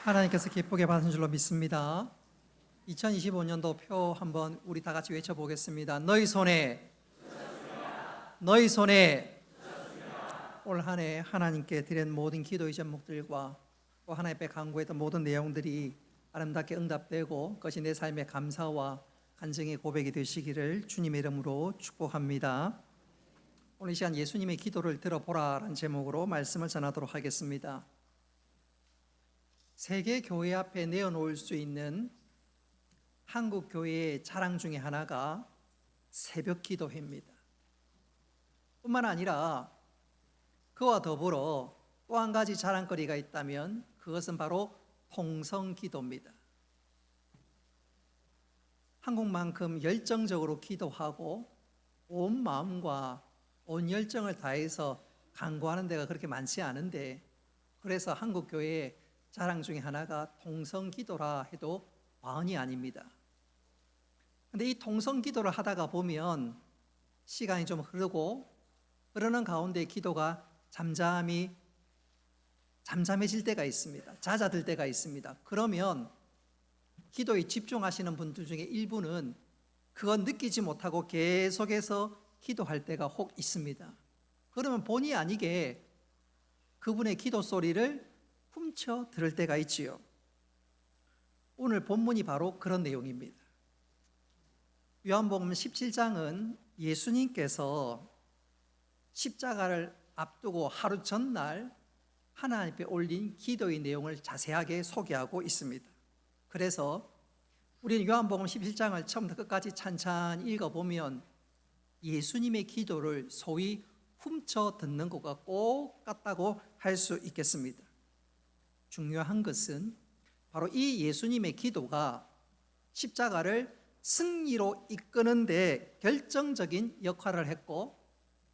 하나님께서 기쁘게 받은 줄로 믿습니다. 2025년도 표 한번 우리 다 같이 외쳐보겠습니다. 너희 손에 올 한 해 하나님께 드린 모든 기도의 제목들과 또 하나님 앞에 간구했던 모든 내용들이 아름답게 응답되고 그것이 내 삶의 감사와 간증의 고백이 되시기를 주님의 이름으로 축복합니다. 오늘 이 시간 예수님의 기도를 들어보라라는 제목으로 말씀을 전하도록 하겠습니다. 세계 교회 앞에 내어놓을 수 있는 한국 교회의 자랑 중에 하나가 새벽 기도회입니다. 뿐만 아니라 그와 더불어 또 한 가지 자랑거리가 있다면 그것은 바로 통성 기도입니다. 한국만큼 열정적으로 기도하고 온 마음과 온 열정을 다해서 간구하는 데가 그렇게 많지 않은데, 그래서 한국 교회의 자랑 중에 하나가 통성 기도라 해도 과언이 아닙니다. 그런데 이 통성 기도를 하다가 보면 시간이 좀 흐르는 가운데 기도가 잠잠해질 때가 있습니다. 잦아들 때가 있습니다. 그러면 기도에 집중하시는 분들 중에 일부는 그건 느끼지 못하고 계속해서 기도할 때가 혹 있습니다. 그러면 본의 아니게 그분의 기도 소리를 훔쳐 들을 때가 있지요. 오늘 본문이 바로 그런 내용입니다. 요한복음 17장은 예수님께서 십자가를 앞두고 하루 전날 하나님 앞에 올린 기도의 내용을 자세하게 소개하고 있습니다. 그래서 우리는 요한복음 17장을 처음부터 끝까지 찬찬히 읽어보면 예수님의 기도를 소위 훔쳐 듣는 것과 꼭 같다고 할 수 있겠습니다. 중요한 것은 바로 이 예수님의 기도가 십자가를 승리로 이끄는 데 결정적인 역할을 했고,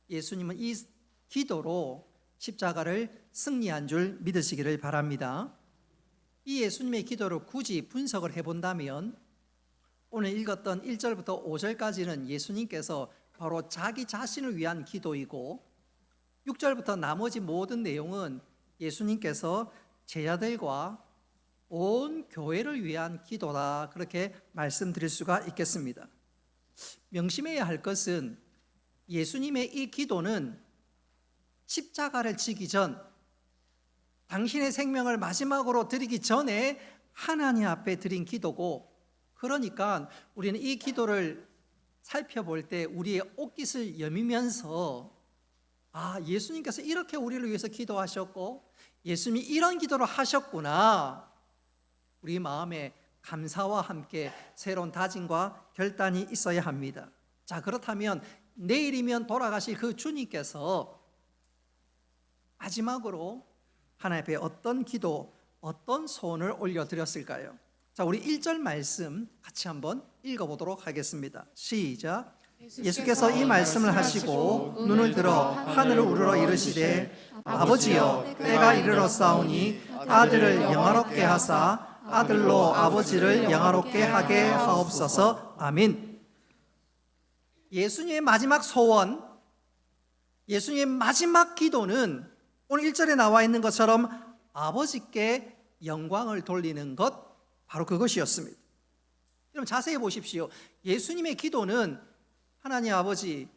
예수님은 이 기도로 십자가를 승리한 줄 믿으시기를 바랍니다. 이 예수님의 기도를 굳이 분석을 해본다면 오늘 읽었던 1절부터 5절까지는 예수님께서 바로 자기 자신을 위한 기도이고, 6절부터 나머지 모든 내용은 예수님께서 제자들과 온 교회를 위한 기도다, 그렇게 말씀드릴 수가 있겠습니다. 명심해야 할 것은 예수님의 이 기도는 십자가를 지기 전, 당신의 생명을 마지막으로 드리기 전에 하나님 앞에 드린 기도고, 그러니까 우리는 이 기도를 살펴볼 때 우리의 옷깃을 여미면서 예수님께서 이렇게 우리를 위해서 기도하셨고 예수님이 이런 기도를 하셨구나, 우리 마음에 감사와 함께 새로운 다짐과 결단이 있어야 합니다. 자, 그렇다면 내일이면 돌아가실 그 주님께서 마지막으로 하나님 앞에 어떤 기도, 어떤 소원을 올려드렸을까요? 자, 우리 1절 말씀 같이 한번 읽어보도록 하겠습니다. 시작. 예수께서 이 말씀을 하시고 눈을 들어 하늘을 우러러 이르시되 아버지여, 때가 이르렀사오니 아들을 영화롭게 하사 아들로 아버지를 영화롭게 하게 하옵소서. 아멘. 예수님의 마지막 소원, 예수님의 마지막 기도는 오늘 1절에 나와 있는 것처럼 아버지께 영광을 돌리는 것, 바로 그것이었습니다. 그럼 자세히 보십시오. 예수님의 기도는 하나님 아버지,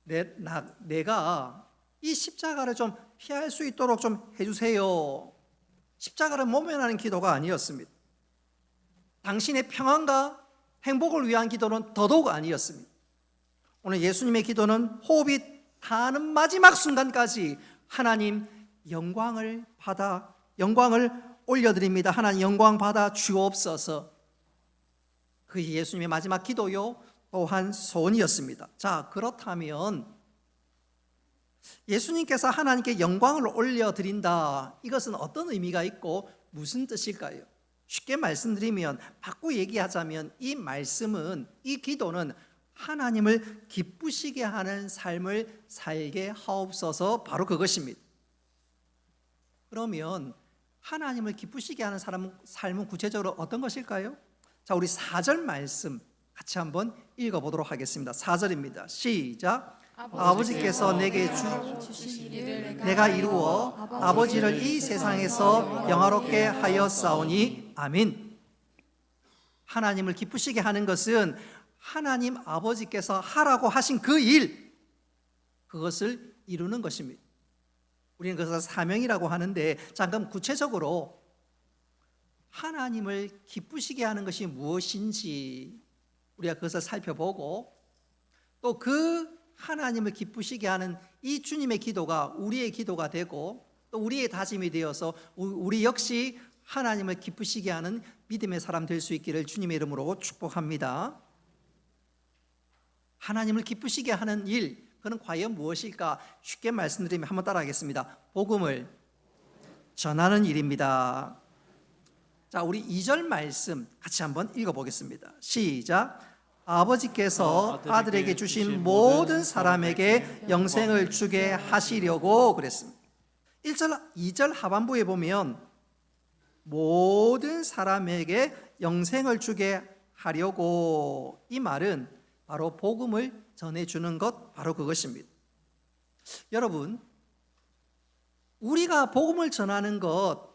내가 이 십자가를 좀 피할 수 있도록 좀 해주세요, 십자가를 모면하는 기도가 아니었습니다. 당신의 평안과 행복을 위한 기도는 더더욱 아니었습니다. 오늘 예수님의 기도는 호흡이 닿는 마지막 순간까지 하나님 영광을 올려드립니다, 하나님 영광 받아 주옵소서, 그 예수님의 마지막 기도요 또한 소원이었습니다. 자, 그렇다면 예수님께서 하나님께 영광을 올려드린다, 이것은 어떤 의미가 있고 무슨 뜻일까요? 쉽게 말씀드리면, 바꾸어 얘기하자면 이 말씀은, 이 기도는 하나님을 기쁘시게 하는 삶을 살게 하옵소서, 바로 그것입니다. 그러면 하나님을 기쁘시게 하는 삶은 구체적으로 어떤 것일까요? 자, 우리 4절 말씀 같이 한번 읽어보도록 하겠습니다. 4절입니다. 시작. 아버지께서 내게 주신 일을 내가 이루어 아버지를 이 세상에서 영화롭게 하였사오니 아멘. 하나님을 기쁘시게 하는 것은 하나님 아버지께서 하라고 하신 그 일, 그것을 이루는 것입니다. 우리는 그것을 사명이라고 하는데, 잠깐 구체적으로 하나님을 기쁘시게 하는 것이 무엇인지 우리가 그것을 살펴보고, 또 그 하나님을 기쁘시게 하는 이 주님의 기도가 우리의 기도가 되고, 또 우리의 다짐이 되어서 우리 역시 하나님을 기쁘시게 하는 믿음의 사람 될 수 있기를 주님의 이름으로 축복합니다. 하나님을 기쁘시게 하는 일, 그는 과연 무엇일까? 쉽게 말씀드리면 한번 따라하겠습니다. 복음을 전하는 일입니다. 자, 우리 2절 말씀 같이 한번 읽어보겠습니다. 시작. 아버지께서 아들에게 주신 모든 사람에게 영생을 주게 하시려고 그랬습니다. 2절 하반부에 보면 모든 사람에게 영생을 주게 하려고, 이 말은 바로 복음을 전해주는 것, 바로 그것입니다. 여러분, 우리가 복음을 전하는 것,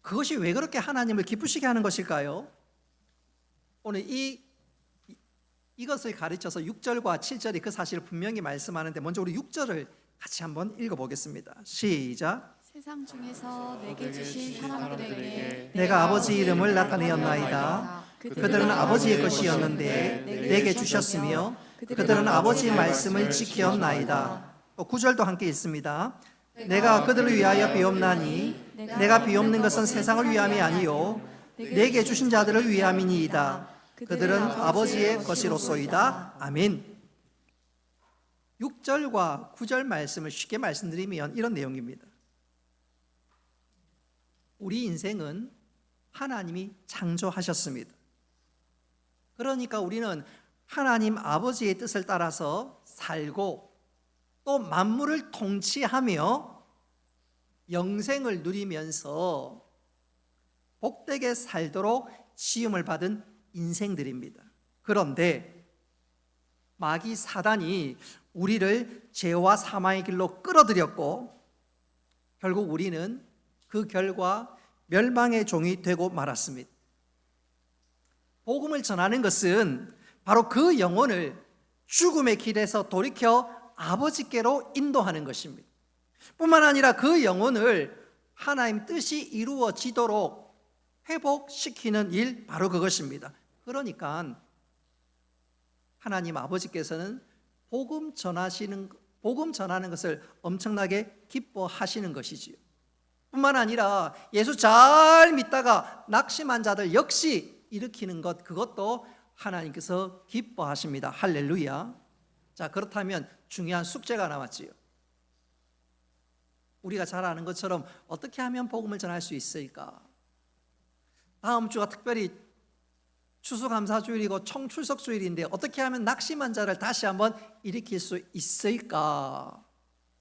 그것이 왜 그렇게 하나님을 기쁘시게 하는 것일까요? 오늘 이것을 가르쳐서 6절과 7절이 그 사실을 분명히 말씀하는데, 먼저 우리 6절을 같이 한번 읽어보겠습니다. 시작. 세상 중에서 내게 주신 사람들에게 내가 아버지 이름을 나타내었나이다. 그들은 아버지의 것이었는데 내게 주셨으며 그들은 아버지의 말씀을 지켰나이다. 9절도 함께 있습니다. 내가 그들을 위하여 비옵나니 내가 비옵는 것은 세상을 위함이 아니요 내게 주신 자들을 위함이니이다. 그들은 아버지의 것이로소이다. 아멘. 6절과 9절 말씀을 쉽게 말씀드리면 이런 내용입니다. 우리 인생은 하나님이 창조하셨습니다. 그러니까 우리는 하나님 아버지의 뜻을 따라서 살고, 또 만물을 통치하며 영생을 누리면서 복되게 살도록 지음을 받은 인생들입니다. 그런데 마귀 사단이 우리를 죄와 사망의 길로 끌어들였고, 결국 우리는 그 결과 멸망의 종이 되고 말았습니다. 복음을 전하는 것은 바로 그 영혼을 죽음의 길에서 돌이켜 아버지께로 인도하는 것입니다. 뿐만 아니라 그 영혼을 하나님 뜻이 이루어지도록 회복시키는 일, 바로 그것입니다. 그러니까 하나님 아버지께서는 복음 전하는 것을 엄청나게 기뻐하시는 것이지요. 뿐만 아니라 예수 잘 믿다가 낙심한 자들 역시 일으키는 것, 그것도 하나님께서 기뻐하십니다. 할렐루야. 자, 그렇다면 중요한 숙제가 남았지요. 우리가 잘 아는 것처럼 어떻게 하면 복음을 전할 수 있을까? 다음 주가 특별히 추수감사주일이고 총출석주일인데 어떻게 하면 낙심한 자를 다시 한번 일으킬 수 있을까?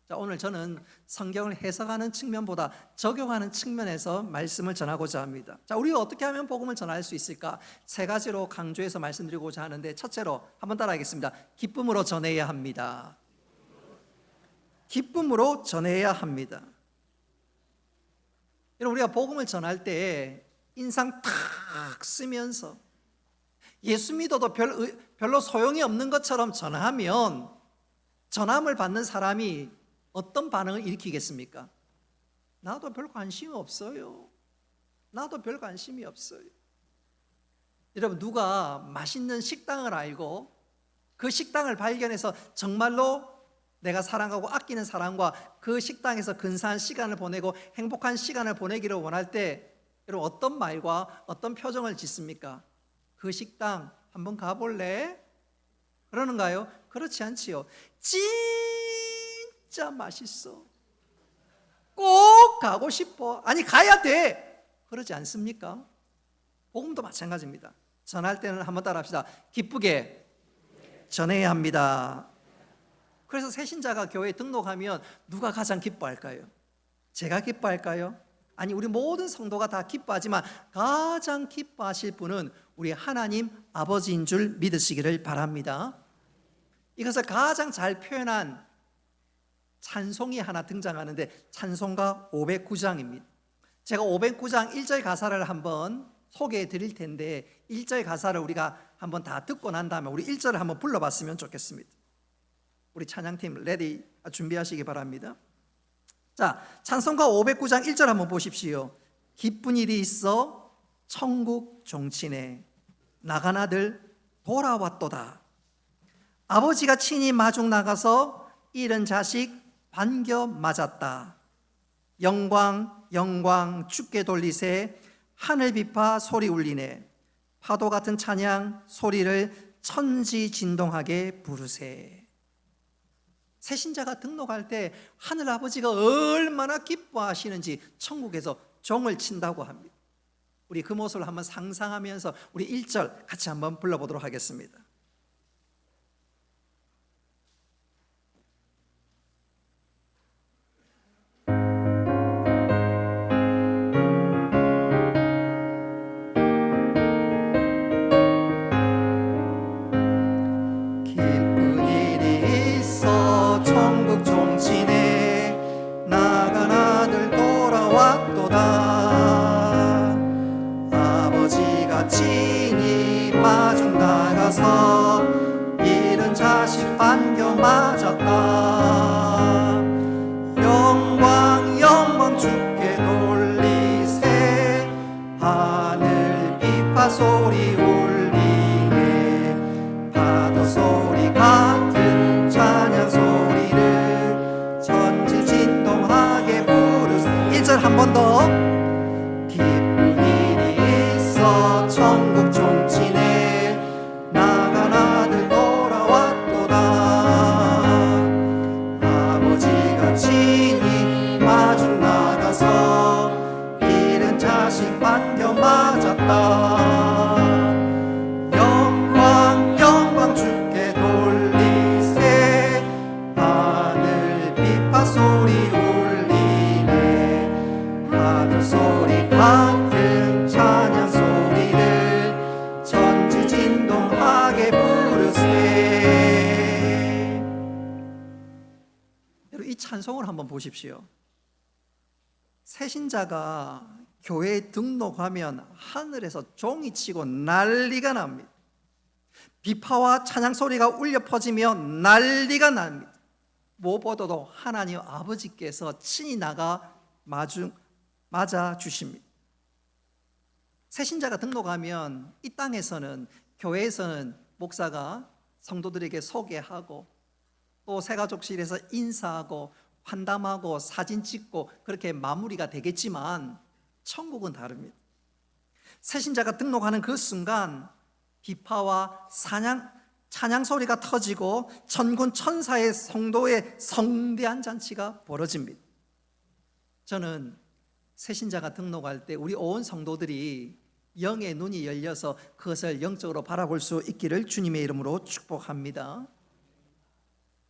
자, 오늘 저는 성경을 해석하는 측면보다 적용하는 측면에서 말씀을 전하고자 합니다. 자, 우리가 어떻게 하면 복음을 전할 수 있을까? 세 가지로 강조해서 말씀드리고자 하는데, 첫째로 한번 따라하겠습니다. 기쁨으로 전해야 합니다. 기쁨으로 전해야 합니다. 여러분, 우리가 복음을 전할 때 인상 탁 쓰면서 예수 믿어도 별로 소용이 없는 것처럼 전하면 전함을 받는 사람이 어떤 반응을 일으키겠습니까? 나도 별 관심이 없어요. 나도 별 관심이 없어요. 여러분, 누가 맛있는 식당을 알고 그 식당을 발견해서 정말로 내가 사랑하고 아끼는 사람과 그 식당에서 근사한 시간을 보내고 행복한 시간을 보내기를 원할 때, 여러분 어떤 말과 어떤 표정을 짓습니까? 그 식당 한번 가볼래? 그러는가요? 그렇지 않지요. 진짜 맛있어. 꼭 가고 싶어. 아니, 가야 돼. 그러지 않습니까? 복음도 마찬가지입니다. 전할 때는 한번 따라합시다. 기쁘게 전해야 합니다. 그래서 새신자가 교회에 등록하면 누가 가장 기뻐할까요? 제가 기뻐할까요? 아니, 우리 모든 성도가 다 기뻐하지만 가장 기뻐하실 분은 우리 하나님 아버지인 줄 믿으시기를 바랍니다. 이것을 가장 잘 표현한 찬송이 하나 등장하는데 찬송가 509장입니다. 제가 509장 1절 가사를 한번 소개해 드릴 텐데 1절 가사를 우리가 한번 다 듣고 난 다음에 우리 1절을 한번 불러봤으면 좋겠습니다. 우리 찬양팀 레디 준비하시기 바랍니다. 자, 찬송가 509장 1절 한번 보십시오. 기쁜 일이 있어 천국 종치네 나간 아들 돌아왔도다. 아버지가 친히 마중 나가서 잃은 자식 반겨 맞았다. 영광 영광 주께 돌리세 하늘 비파 소리 울리네 파도 같은 찬양 소리를 천지 진동하게 부르세. 새신자가 등록할 때 하늘 아버지가 얼마나 기뻐하시는지 천국에서 종을 친다고 합니다. 우리 그 모습을 한번 상상하면서 우리 1절 같이 한번 불러보도록 하겠습니다. 기쁜 일이 있어 천국 종치네 나간 아들 돌아왔도다. 아버지가 친히 마중 나가서 잃은 자식 반겨 맞았다. 영광 영광 주께 돌리세 하늘 비파 소리 울리네 파도 소리 같은 찬양 소리를 천지 진동하게 부르세. 1절 한 번 더. 기쁜 일이 있어 천국 종치네 나간 아들 돌아왔도다. 아버지가 친히 마중 나가서 잃은 자식 반겨 맞았다. 영광 영광 주께 돌리세 하늘 비파 소리 울리네 파도 소리 같은 찬양 소리를 천지 진동하게 부르세. 여러분 이 찬송을 한번 보십시오. 새신자가 교회에 등록하면 하늘에서 종이 치고 난리가 납니다. 비파와 찬양 소리가 울려 퍼지며 난리가 납니다. 무엇보다도 하나님 아버지께서 친히 나가 맞아 주십니다. 새신자가 등록하면 이 땅에서는 교회에서는 목사가 성도들에게 소개하고 또 새가족실에서 인사하고 환담하고 사진 찍고 그렇게 마무리가 되겠지만 천국은 다릅니다. 새신자가 등록하는 그 순간 비파와 찬양 소리가 터지고 천군 천사의 성도의 성대한 잔치가 벌어집니다. 저는 새신자가 등록할 때 우리 온 성도들이 영의 눈이 열려서 그것을 영적으로 바라볼 수 있기를 주님의 이름으로 축복합니다.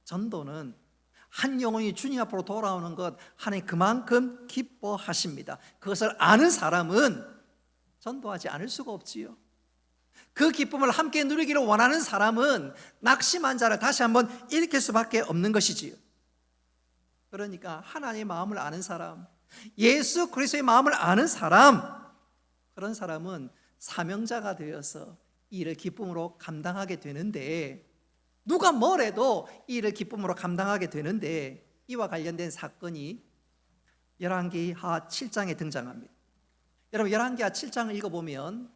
전도는 한 영혼이 주님 앞으로 돌아오는 것 하나님 그만큼 기뻐하십니다. 그것을 아는 사람은 전도하지 않을 수가 없지요. 그 기쁨을 함께 누리기를 원하는 사람은 낙심한 자를 다시 한번 일으킬 수밖에 없는 것이지요. 그러니까 하나님의 마음을 아는 사람, 예수 그리스도의 마음을 아는 사람, 그런 사람은 사명자가 되어서 이 일을 기쁨으로 감당하게 되는데, 누가 뭐래도 이 일을 기쁨으로 감당하게 되는데, 이와 관련된 사건이 열왕기하 7장에 등장합니다. 여러분 열왕기하 7장을 읽어보면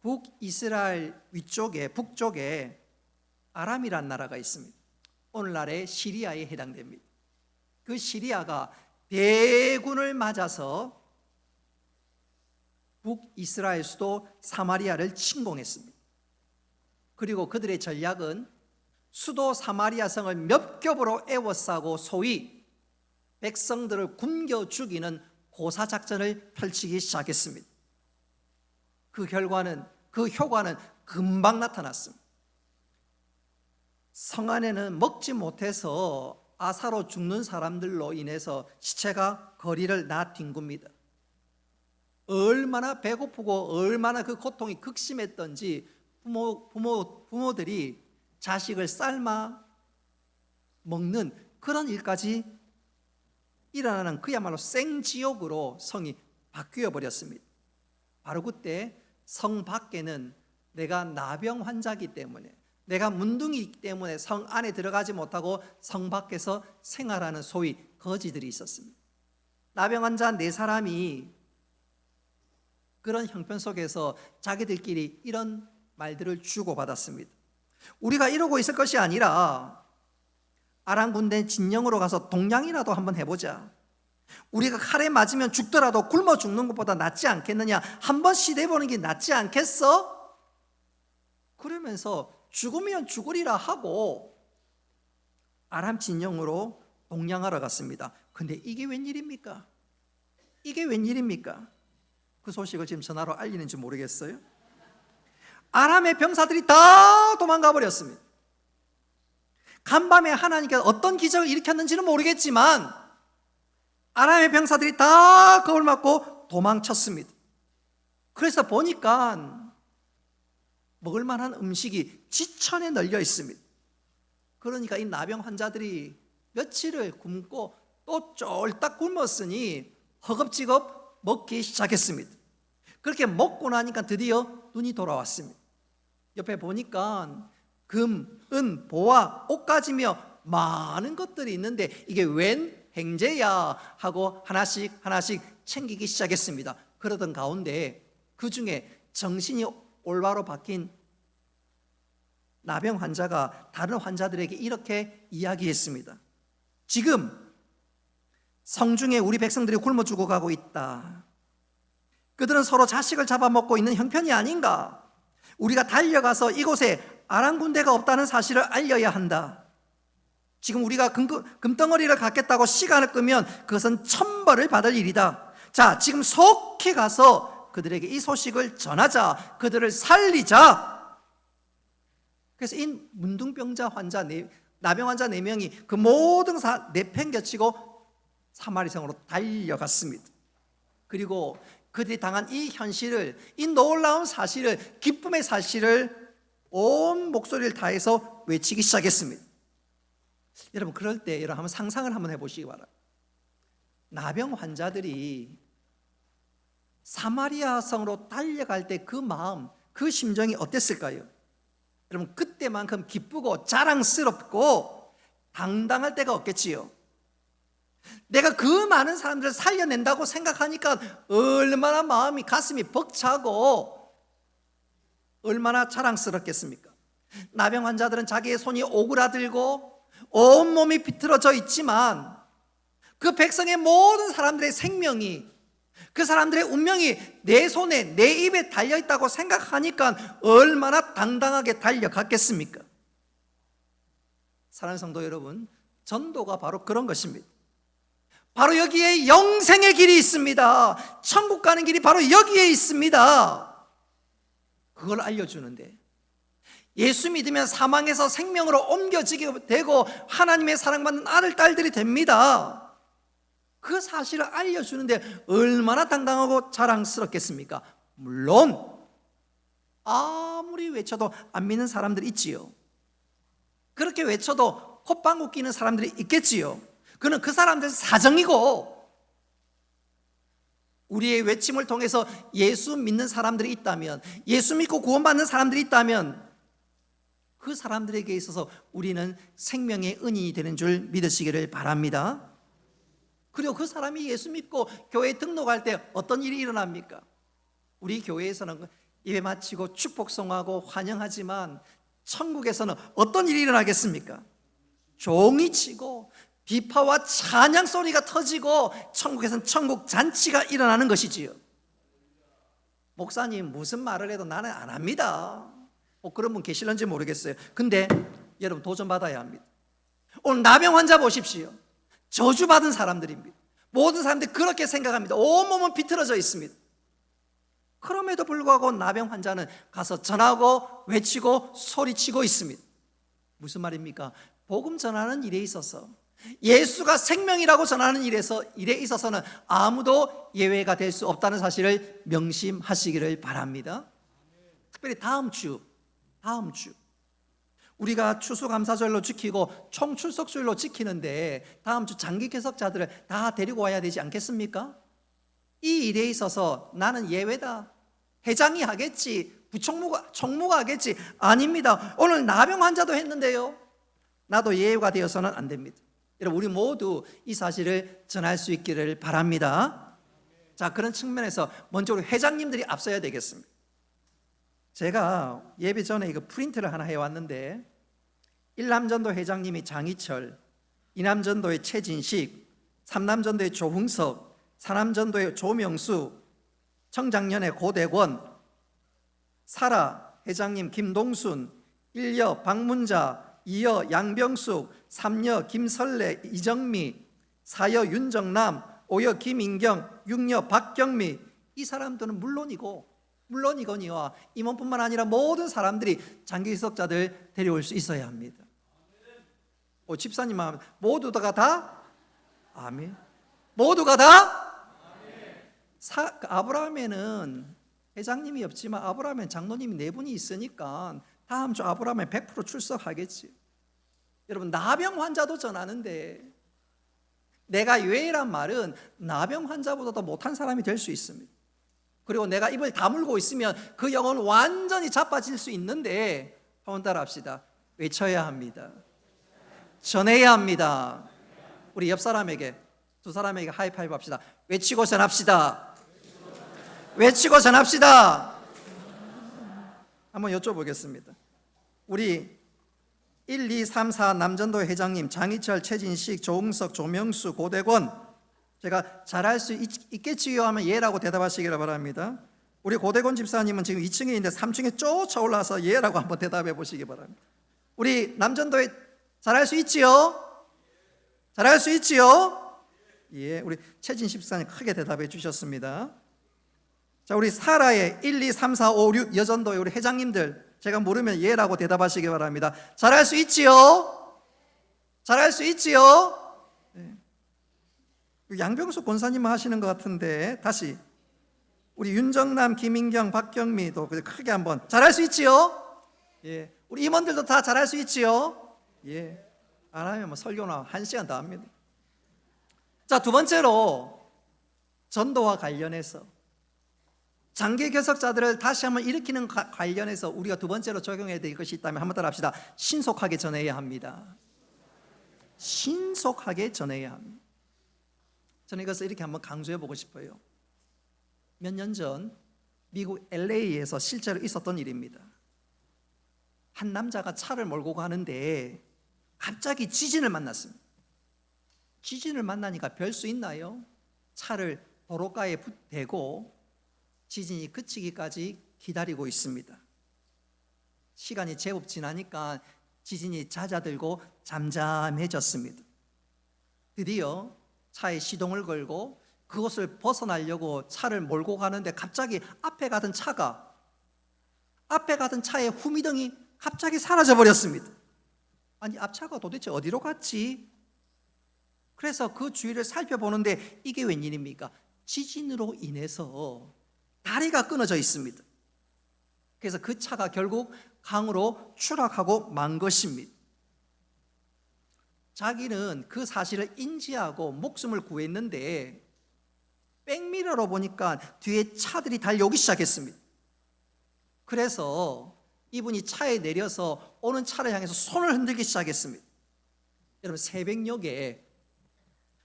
북이스라엘 위쪽에 북쪽에 아람이란 나라가 있습니다. 오늘날의 시리아에 해당됩니다. 그 시리아가 대군을 맞아서 북이스라엘 수도 사마리아를 침공했습니다. 그리고 그들의 전략은 수도 사마리아 성을 몇 겹으로 에워싸고 소위 백성들을 굶겨 죽이는 고사작전을 펼치기 시작했습니다. 그 효과는 금방 나타났습니다. 성 안에는 먹지 못해서 아사로 죽는 사람들로 인해서 시체가 거리를 나뒹굽니다. 얼마나 배고프고 얼마나 그 고통이 극심했던지 부모들이 자식을 삶아 먹는 그런 일까지 일어나는 그야말로 생지옥으로 성이 바뀌어 버렸습니다. 바로 그때 성 밖에는 내가 나병 환자이기 때문에, 내가 문둥이이기 때문에 성 안에 들어가지 못하고 성 밖에서 생활하는 소위 거지들이 있었습니다. 나병 환자 4사람이 그런 형편 속에서 자기들끼리 이런 말들을 주고받았습니다. 우리가 이러고 있을 것이 아니라 아람 군대 진영으로 가서 동냥이라도 한번 해보자. 우리가 칼에 맞으면 죽더라도 굶어 죽는 것보다 낫지 않겠느냐, 한번 시도해보는 게 낫지 않겠어? 그러면서 죽으면 죽으리라 하고 아람 진영으로 동냥하러 갔습니다. 근데 이게 웬일입니까? 이게 웬일입니까? 그 소식을 지금 전화로 알리는지 모르겠어요. 아람의 병사들이 다 도망가 버렸습니다. 간밤에 하나님께서 어떤 기적을 일으켰는지는 모르겠지만 아람의 병사들이 다 겁을 맞고 도망쳤습니다. 그래서 보니까 먹을 만한 음식이 지천에 널려 있습니다. 그러니까 이 나병 환자들이 며칠을 굶고 또 쫄딱 굶었으니 허겁지겁 먹기 시작했습니다. 그렇게 먹고 나니까 드디어 눈이 돌아왔습니다. 옆에 보니까 금, 은, 보화, 옷가지며 많은 것들이 있는데 이게 웬 행제야 하고 하나씩 하나씩 챙기기 시작했습니다. 그러던 가운데 그 중에 정신이 올바로 바뀐 나병 환자가 다른 환자들에게 이렇게 이야기했습니다. 지금 성중에 우리 백성들이 굶어 죽어가고 있다. 그들은 서로 자식을 잡아먹고 있는 형편이 아닌가? 우리가 달려가서 이곳에 아람 군대가 없다는 사실을 알려야 한다. 지금 우리가 금덩어리를 갖겠다고 시간을 끄면 그것은 천벌을 받을 일이다. 자, 지금 속히 가서 그들에게 이 소식을 전하자. 그들을 살리자. 그래서 이 문둥병자 환자, 나병 환자 4명이 그 모든 내팽개치고 사마리성으로 달려갔습니다. 그리고 그들이 당한 이 현실을, 이 놀라운 사실을, 기쁨의 사실을 온 목소리를 다해서 외치기 시작했습니다. 여러분, 그럴 때 여러분 한번 상상을 한번 해보시기 바랍니다. 나병 환자들이 사마리아 성으로 달려갈 때 그 마음, 그 심정이 어땠을까요? 여러분, 그때만큼 기쁘고 자랑스럽고 당당할 때가 없겠지요. 내가 그 많은 사람들을 살려낸다고 생각하니까 얼마나 마음이, 가슴이 벅차고 얼마나 자랑스럽겠습니까? 나병 환자들은 자기의 손이 오그라들고 온몸이 비틀어져 있지만 그 백성의 모든 사람들의 생명이, 그 사람들의 운명이 내 손에, 내 입에 달려있다고 생각하니까 얼마나 당당하게 달려갔겠습니까? 사랑하는 성도 여러분, 전도가 바로 그런 것입니다. 바로 여기에 영생의 길이 있습니다. 천국 가는 길이 바로 여기에 있습니다. 그걸 알려주는데, 예수 믿으면 사망에서 생명으로 옮겨지게 되고 하나님의 사랑받는 아들, 딸들이 됩니다. 그 사실을 알려주는데 얼마나 당당하고 자랑스럽겠습니까? 물론 아무리 외쳐도 안 믿는 사람들이 있지요. 그렇게 외쳐도 콧방귀 끼는 사람들이 있겠지요. 그는 그 사람들 사정이고, 우리의 외침을 통해서 예수 믿는 사람들이 있다면, 예수 믿고 구원받는 사람들이 있다면 그 사람들에게 있어서 우리는 생명의 은인이 되는 줄 믿으시기를 바랍니다. 그리고 그 사람이 예수 믿고 교회에 등록할 때 어떤 일이 일어납니까? 우리 교회에서는 예배 마치고 축복송하고 환영하지만 천국에서는 어떤 일이 일어나겠습니까? 종이 치고 비파와 찬양 소리가 터지고 천국에서는 천국 잔치가 일어나는 것이지요. 목사님 무슨 말을 해도 나는 안 합니다. 그런 분 계실런지 모르겠어요. 근데 여러분 도전받아야 합니다. 오늘 나병 환자 보십시오. 저주받은 사람들입니다. 모든 사람들이 그렇게 생각합니다. 온몸은 비틀어져 있습니다. 그럼에도 불구하고 나병 환자는 가서 전하고 외치고 소리치고 있습니다. 무슨 말입니까? 복음 전하는 일에 있어서, 예수가 생명이라고 전하는 일에 있어서는 아무도 예외가 될 수 없다는 사실을 명심하시기를 바랍니다. 특별히 다음 주 우리가 추수감사절로 지키고 총출석주일로 지키는데 다음 주 장기 개석자들을 다 데리고 와야 되지 않겠습니까? 이 일에 있어서 나는 예외다, 회장이 하겠지, 총무가 하겠지. 아닙니다. 오늘 나병 환자도 했는데요, 나도 예외가 되어서는 안 됩니다. 여러분, 우리 모두 이 사실을 전할 수 있기를 바랍니다. 자, 그런 측면에서 먼저 우리 회장님들이 앞서야 되겠습니다. 제가 예배 전에 이거 프린트를 하나 해왔는데, 일남전도 회장님이 장희철, 이남전도의 최진식, 삼남전도의 조흥석, 사남전도의 조명수, 청장년의 고대권, 사라 회장님 김동순, 1여 박문자, 2여 양병숙, 3여 김설래 이정미, 4여 윤정남, 5여 김인경, 6여 박경미. 이 사람들은 물론이거니와 임원뿐만 아니라 모든 사람들이 장기 기석자들 데려올 수 있어야 합니다. 집사님 하면 모두가 다? 아멘. 모두가 다? 아브라함에는 회장님이 없지만 아브라함엔 장로님이 4분이 있으니까 다음 주 아브라함에 100% 출석하겠지. 여러분, 나병 환자도 전하는데, 내가 예외란 말은 나병 환자보다 더 못한 사람이 될 수 있습니다. 그리고 내가 입을 다물고 있으면 그 영혼 완전히 자빠질 수 있는데, 한번 따라합시다. 외쳐야 합니다. 전해야 합니다. 우리 옆 사람에게, 두 사람에게 하이파이브 합시다. 외치고 전합시다. 외치고 전합시다. 한번 여쭤보겠습니다. 우리 1, 2, 3, 4 남전도 회장님 장희철, 최진식, 조응석, 조명수, 고대권, 제가 잘할 수 있겠지요 하면 예라고 대답하시기를 바랍니다. 우리 고대권 집사님은 지금 2층에 있는데 3층에 쫓아올라서 예라고 한번 대답해 보시기 바랍니다. 우리 남전도에 잘할 수 있지요? 잘할 수 있지요? 예, 우리 최진식 집사님 크게 대답해 주셨습니다. 자, 우리 사라의 1, 2, 3, 4, 5, 6 여전도의 우리 회장님들, 제가 물으면 예라고 대답하시기 바랍니다. 잘할 수 있지요? 잘할 수 있지요? 네. 양병숙 권사님은 하시는 것 같은데, 다시 우리 윤정남, 김인경, 박경미도 크게 한번 잘할 수 있지요? 예. 우리 임원들도 다 잘할 수 있지요? 예. 안 하면 뭐 설교나 1시간 더 합니다. 자, 두 번째로 전도와 관련해서 장기 개석자들을 다시 한번 일으키는 관련해서 우리가 두 번째로 적용해야 될 것이 있다면 한번 따라 합시다. 신속하게 전해야 합니다. 신속하게 전해야 합니다. 저는 이것을 이렇게 한번 강조해 보고 싶어요. 몇 년 전 미국 LA에서 실제로 있었던 일입니다. 한 남자가 차를 몰고 가는데 갑자기 지진을 만났습니다. 지진을 만나니까 별 수 있나요? 차를 도로가에 대고 지진이 그치기까지 기다리고 있습니다. 시간이 제법 지나니까 지진이 잦아들고 잠잠해졌습니다. 드디어 차에 시동을 걸고 그곳을 벗어나려고 차를 몰고 가는데 갑자기 앞에 가던 차의 후미등이 갑자기 사라져 버렸습니다. 아니, 앞차가 도대체 어디로 갔지? 그래서 그 주위를 살펴보는데 이게 웬일입니까? 지진으로 인해서 다리가 끊어져 있습니다. 그래서 그 차가 결국 강으로 추락하고 만 것입니다. 자기는 그 사실을 인지하고 목숨을 구했는데 백미러로 보니까 뒤에 차들이 달려오기 시작했습니다. 그래서 이분이 차에 내려서 오는 차를 향해서 손을 흔들기 시작했습니다. 여러분, 새벽녘에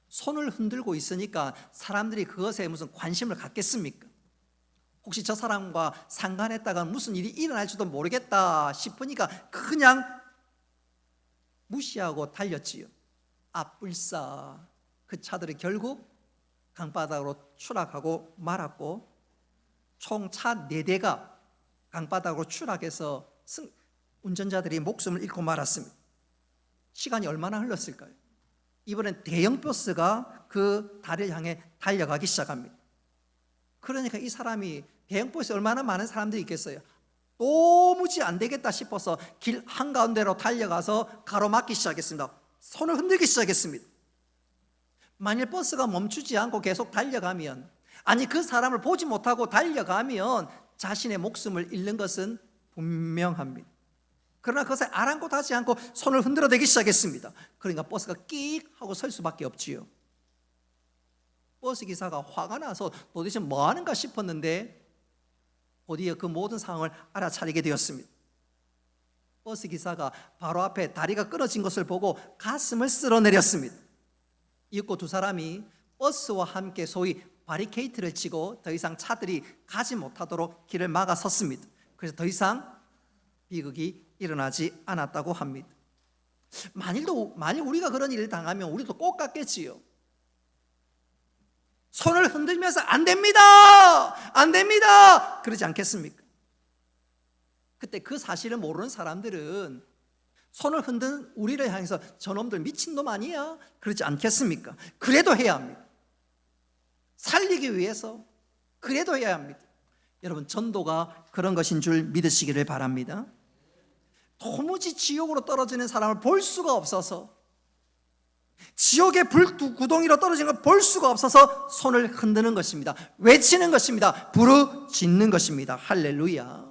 손을 흔들고 있으니까 사람들이 그것에 무슨 관심을 갖겠습니까? 혹시 저 사람과 상관했다가 무슨 일이 일어날지도 모르겠다 싶으니까 그냥 무시하고 달렸지요. 앞불싸 그 차들이 결국 강바닥으로 추락하고 말았고, 총 차 4대가 강바닥으로 추락해서 운전자들이 목숨을 잃고 말았습니다. 시간이 얼마나 흘렀을까요? 이번엔 대형 버스가 그 다리를 향해 달려가기 시작합니다. 그러니까 이 사람이, 대형 버스에 얼마나 많은 사람들이 있겠어요? 도무지 안 되겠다 싶어서 길 한가운데로 달려가서 가로막기 시작했습니다. 손을 흔들기 시작했습니다. 만일 버스가 멈추지 않고 계속 달려가면, 아니 그 사람을 보지 못하고 달려가면 자신의 목숨을 잃는 것은 분명합니다. 그러나 그것에 아랑곳하지 않고 손을 흔들어대기 시작했습니다. 그러니까 버스가 끽 하고 설 수밖에 없지요. 버스 기사가 화가 나서 도대체 뭐 하는가 싶었는데 곧이어 그 모든 상황을 알아차리게 되었습니다. 버스 기사가 바로 앞에 다리가 끊어진 것을 보고 가슴을 쓸어내렸습니다. 이윽고 두 사람이 버스와 함께 소위 바리케이트를 치고 더 이상 차들이 가지 못하도록 길을 막아 섰습니다. 그래서 더 이상 비극이 일어나지 않았다고 합니다. 만일 우리가 그런 일을 당하면 우리도 꼭 갔겠지요. 손을 흔들면서 안 됩니다, 안 됩니다, 그러지 않겠습니까? 그때 그 사실을 모르는 사람들은 손을 흔든 우리를 향해서 저놈들 미친놈 아니야, 그러지 않겠습니까? 그래도 해야 합니다. 살리기 위해서 그래도 해야 합니다. 여러분, 전도가 그런 것인 줄 믿으시기를 바랍니다. 도무지 지옥으로 떨어지는 사람을 볼 수가 없어서, 지옥의 불구덩이로 떨어진 걸 볼 수가 없어서 손을 흔드는 것입니다. 외치는 것입니다. 부르짖는 것입니다. 할렐루야.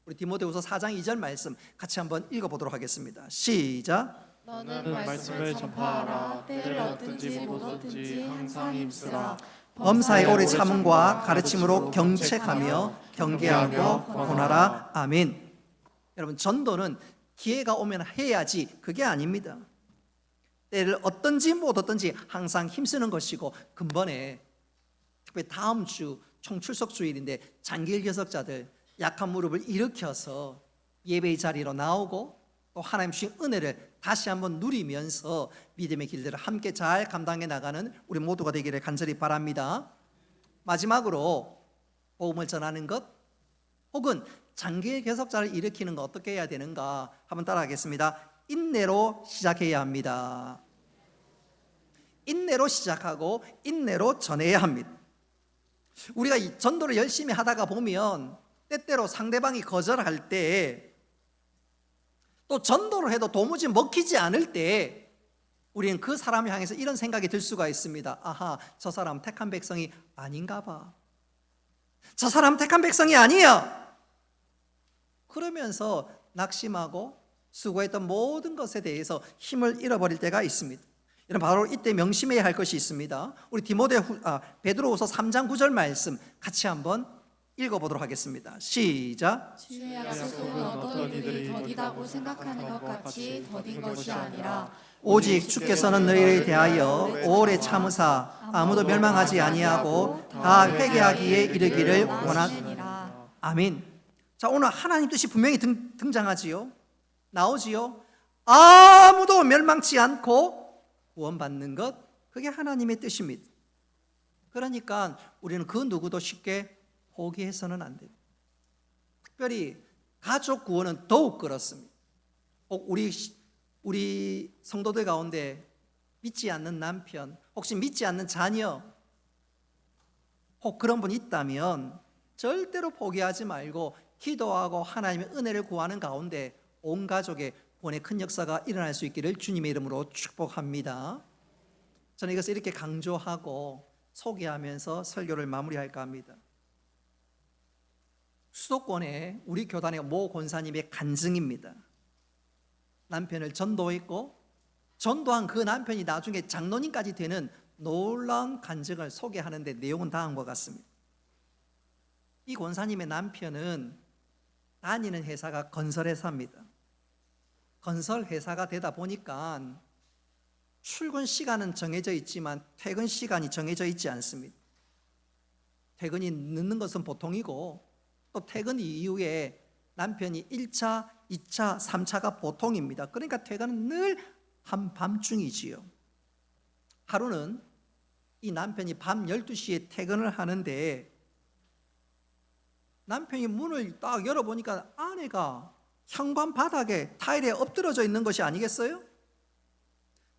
우리 디모데후서 4장 2절 말씀 같이 한번 읽어보도록 하겠습니다. 시작. 너는 말씀을 전파하라. 때를 얻든지 못 얻든지 항상 힘쓰라. 범사에 오래 참음과 가르침으로 경책하며 경계하고 권하라. 아멘. 여러분, 전도는 기회가 오면 해야지 그게 아닙니다. 때를 얻든지 못 얻든지 항상 힘쓰는 것이고, 근본에 특별히 다음 주 총출석 주일인데 장기일 개석자들 약한 무릎을 일으켜서 예배의 자리로 나오고 또 하나님 주신 은혜를 다시 한번 누리면서 믿음의 길들을 함께 잘 감당해 나가는 우리 모두가 되기를 간절히 바랍니다. 마지막으로 복음을 전하는 것 혹은 장기의 개석자를 일으키는 것 어떻게 해야 되는가 한번 따라하겠습니다. 인내로 시작해야 합니다. 인내로 시작하고 인내로 전해야 합니다. 우리가 이 전도를 열심히 하다가 보면 때때로 상대방이 거절할 때, 또 전도를 해도 도무지 먹히지 않을 때 우리는 그 사람을 향해서 이런 생각이 들 수가 있습니다. 아하, 저 사람 택한 백성이 아닌가 봐. 저 사람 택한 백성이 아니야. 그러면서 낙심하고 수고했던 모든 것에 대해서 힘을 잃어버릴 때가 있습니다. 여러분, 바로 이때 명심해야 할 것이 있습니다. 우리 베드로후서 3장 9절 말씀 같이 한번 읽어보도록 하겠습니다. 시작. 주의 약속은 어떤 이들이 더디다고 생각하는 것 같이 더딘 것이 아니라 오직 주께서는 너희에 대하여 오래 참으사 아무도 멸망하지 아니하고 다 회개하기에 이르기를 원하시니라. 아멘. 자, 오늘 하나님 뜻이 분명히 등장하지요. 나오지요. 아무도 멸망치 않고 구원받는 것, 그게 하나님의 뜻입니다. 그러니까 우리는 그 누구도 쉽게 포기해서는 안 됩니다. 특별히 가족 구원은 더욱 그렇습니다. 혹 우리 성도들 가운데 믿지 않는 남편, 혹시 믿지 않는 자녀, 혹 그런 분 있다면 절대로 포기하지 말고 기도하고 하나님의 은혜를 구하는 가운데 온 가족의 구원의 큰 역사가 일어날 수 있기를 주님의 이름으로 축복합니다. 저는 이것을 이렇게 강조하고 소개하면서 설교를 마무리할까 합니다. 수도권에 우리 교단의 모 권사님의 간증입니다. 남편을 전도했고 전도한 그 남편이 나중에 장로님까지 되는 놀라운 간증을 소개하는데 내용은 다음과 같습니다. 이 권사님의 남편은 다니는 회사가 건설회사입니다. 건설회사가 되다 보니까 출근 시간은 정해져 있지만 퇴근 시간이 정해져 있지 않습니다. 퇴근이 늦는 것은 보통이고 또 퇴근 이후에 남편이 1차, 2차, 3차가 보통입니다. 그러니까 퇴근은 늘 한밤중이지요. 하루는 이 남편이 밤 12시에 퇴근을 하는데 남편이 문을 딱 열어보니까 아내가 현관 바닥에 타일에 엎드러져 있는 것이 아니겠어요?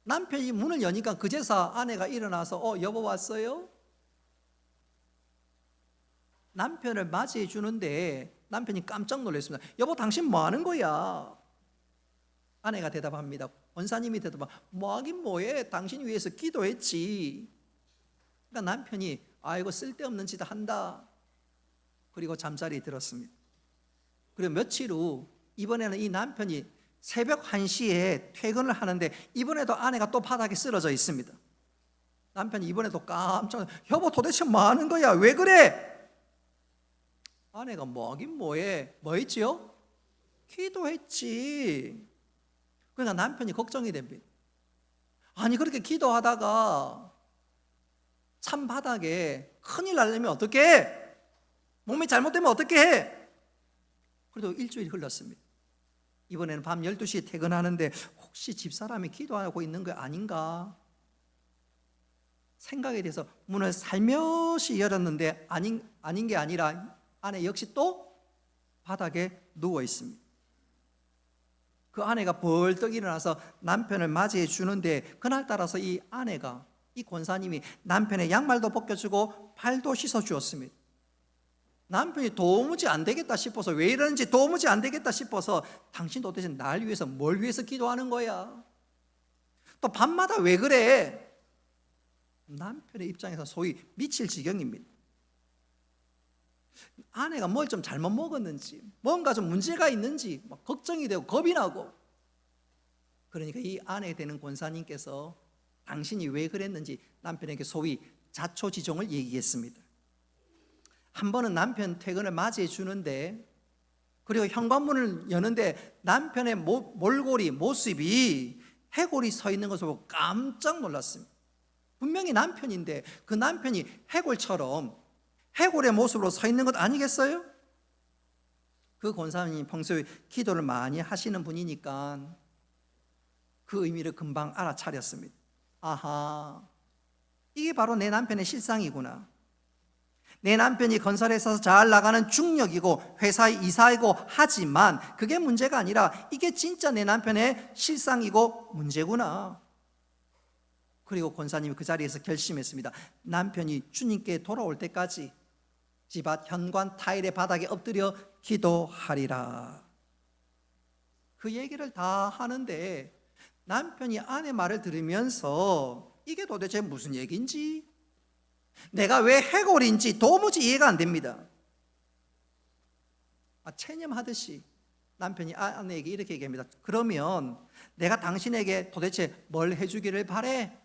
남편이 문을 여니까 그제서 아내가 일어나서 여보 왔어요? 남편을 맞이해 주는데 남편이 깜짝 놀랐습니다. 여보, 당신 뭐 하는 거야? 아내가 대답합니다. 권사님이 대답합니다. 뭐 하긴 뭐해? 당신 위해서 기도했지. 그러니까 남편이 아이고 쓸데없는 짓 한다. 그리고 잠자리에 들었습니다. 그리고 며칠 후 이번에는 이 남편이 새벽 1시에 퇴근을 하는데 이번에도 아내가 또 바닥에 쓰러져 있습니다. 남편이 이번에도 깜짝 여보 도대체 뭐 하는 거야? 왜 그래? 아내가 뭐하긴 뭐해? 뭐 했지요? 기도했지. 그러니까 남편이 걱정이 됩니다. 아니 그렇게 기도하다가 찬 바닥에 큰일 나려면 어떻게 해? 몸이 잘못되면 어떻게 해? 그래도 일주일이 흘렀습니다. 이번에는 밤 12시에 퇴근하는데 혹시 집사람이 기도하고 있는 거 아닌가? 생각에 대해서 문을 살며시 열었는데 아닌 게 아니라 아내 역시 또 바닥에 누워 있습니다. 그 아내가 벌떡 일어나서 남편을 맞이해 주는데 그날따라서 이 아내가 이 권사님이 남편의 양말도 벗겨주고 발도 씻어 주었습니다. 남편이 도무지 안 되겠다 싶어서 왜 이러는지 도무지 안 되겠다 싶어서 당신 도대체 날 위해서 뭘 위해서 기도하는 거야? 또 밤마다 왜 그래? 남편의 입장에서 소위 미칠 지경입니다. 아내가 뭘 좀 잘못 먹었는지 뭔가 좀 문제가 있는지 막 걱정이 되고 겁이 나고 그러니까 이 아내 되는 권사님께서 당신이 왜 그랬는지 남편에게 소위 자초지종을 얘기했습니다. 한 번은 남편 퇴근을 맞이해 주는데 그리고 현관문을 여는데 남편의 몰골이 모습이 해골이 서 있는 것을 보고 깜짝 놀랐습니다. 분명히 남편인데 그 남편이 해골처럼 해골의 모습으로 서 있는 것 아니겠어요? 그 권사님이 평소에 기도를 많이 하시는 분이니까 그 의미를 금방 알아차렸습니다. 아하, 이게 바로 내 남편의 실상이구나. 내 남편이 건설회사에서 잘 나가는 중력이고 회사의 이사이고 하지만 그게 문제가 아니라 이게 진짜 내 남편의 실상이고 문제구나. 그리고 권사님이 그 자리에서 결심했습니다. 남편이 주님께 돌아올 때까지 집 앞 현관 타일의 바닥에 엎드려 기도하리라. 그 얘기를 다 하는데 남편이 아내 말을 들으면서 이게 도대체 무슨 얘기인지 내가 왜 해골인지 도무지 이해가 안 됩니다. 체념하듯이 남편이 아내에게 이렇게 얘기합니다. 그러면 내가 당신에게 도대체 뭘 해주기를 바래?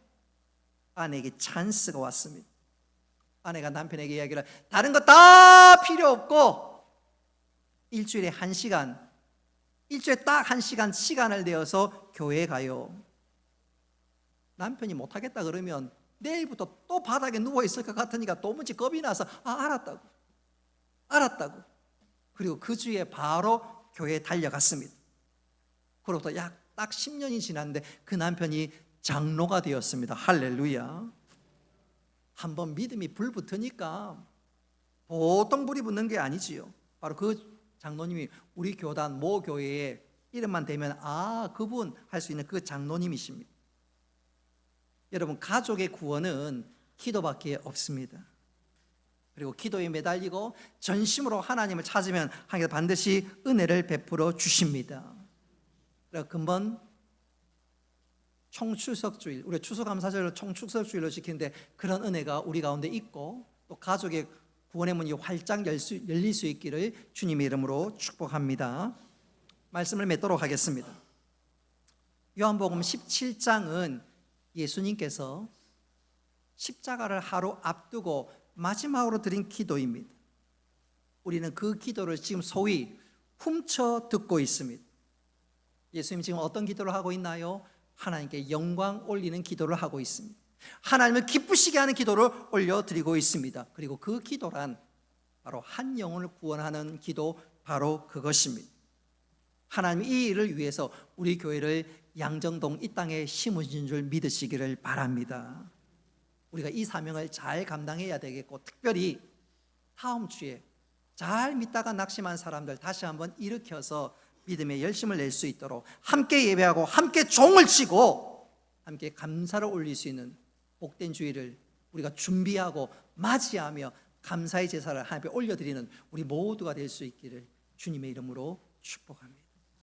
아내에게 찬스가 왔습니다. 아내가 남편에게 이야기를 다른 거 다 필요 없고 일주일에 1시간 일주일에 딱 1시간 시간을 내어서 교회에 가요. 남편이 못하겠다 그러면 내일부터 또 바닥에 누워있을 것 같으니까 도무지 겁이 나서 알았다고 그리고 그 주에 바로 교회에 달려갔습니다. 그로부터 약 딱 10년이 지났는데 그 남편이 장로가 되었습니다. 할렐루야. 한번 믿음이 불 붙으니까 보통 불이 붙는 게 아니지요. 바로 그 장로님이 우리 교단 모 교회에 이름만 대면 그분 할 수 있는 그 장로님이십니다. 여러분 가족의 구원은 기도밖에 없습니다. 그리고 기도에 매달리고 전심으로 하나님을 찾으면 하나님께서 반드시 은혜를 베풀어 주십니다. 그래서 근본 총추석주일, 우리가 추수감사절을 총추석주일로 지키는데 그런 은혜가 우리 가운데 있고 또 가족의 구원의 문이 활짝 열릴 수 있기를 주님의 이름으로 축복합니다. 말씀을 맺도록 하겠습니다. 요한복음 17장은 예수님께서 십자가를 하루 앞두고 마지막으로 드린 기도입니다. 우리는 그 기도를 지금 소위 훔쳐 듣고 있습니다. 예수님 지금 어떤 기도를 하고 있나요? 하나님께 영광 올리는 기도를 하고 있습니다. 하나님을 기쁘시게 하는 기도를 올려드리고 있습니다. 그리고 그 기도란 바로 한 영혼을 구원하는 기도, 바로 그것입니다. 하나님 이 일을 위해서 우리 교회를 양정동 이 땅에 심으신 줄 믿으시기를 바랍니다. 우리가 이 사명을 잘 감당해야 되겠고 특별히 다음 주에 잘 믿다가 낙심한 사람들 다시 한번 일으켜서 믿음의 열심을 낼 수 있도록 함께 예배하고 함께 종을 치고 함께 감사를 올릴 수 있는 복된 주일을 우리가 준비하고 맞이하며 감사의 제사를 하나님께 올려드리는 우리 모두가 될 수 있기를 주님의 이름으로 축복합니다.